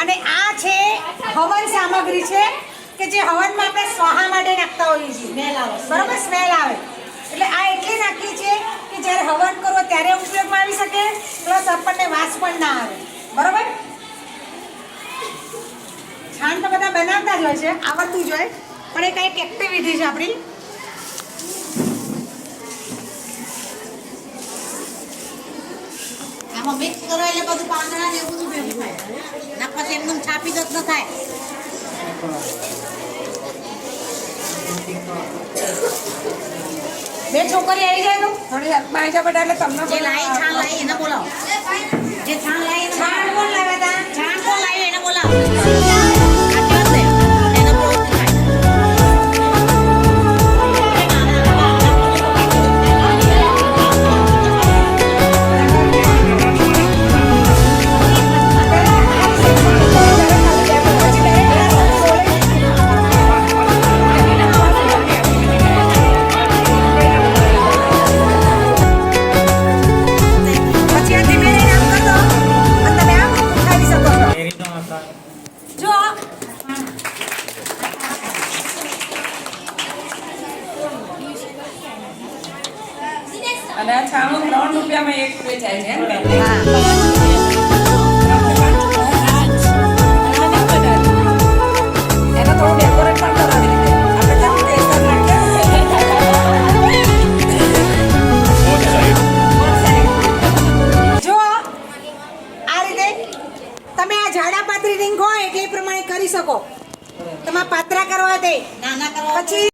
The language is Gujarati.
અને આ છે હવન સામગ્રી છે કે જે હવનમાં આપણે સ્વાહા માટે નાખતા હોઈએ છીએ, બરાબર, સ્મેલ આવે એટલે આ એટલે નાખીએ છીએ કે જ્યારે હવન કરવો ત્યારે ઉપયોગમાં આવી શકે, પ્લસ આપણને વાસ પણ ના આવે, બરાબર. છાણ તો બધા બનાવતા જ હોય છે, આવડતું જ હોય, પણ એ કંઈક એક્ટિવિટી છે આપણી. આમાં મિક્સ કરો એટલે બધું પાંદડા ને એવું બધું ભેગું થાય. ના પછી એકદમ છાપી દત ન થાય. બે છોકરી આવી જાય તો થોડી હેલ્પમાં આવી જાય બધા, એટલે તમને જે લાઈ છાણ લાઈ એને બોલાવો. જે છાણ લાઈ એને છાણ કોણ લાવ્યા હતા? છાણ કોણ લાવ્યું એને બોલાવો. સાચી વાત ને? એને બોલાવો થાય. અને આ છાણું 3 રૂપિયામાં 1 વેચાય છે એમ ને? એનો થોડું ડેકોરેટ પણ કરાવી દે. આપણે જેમ કેસર નાખીએ જો આ રીતે તમે આ જાડા પાતળી રીંગ હોય એટલે એ પ્રમાણે કરી શકો. તમારે પાતળા કરવા દે નાના કરવા પછી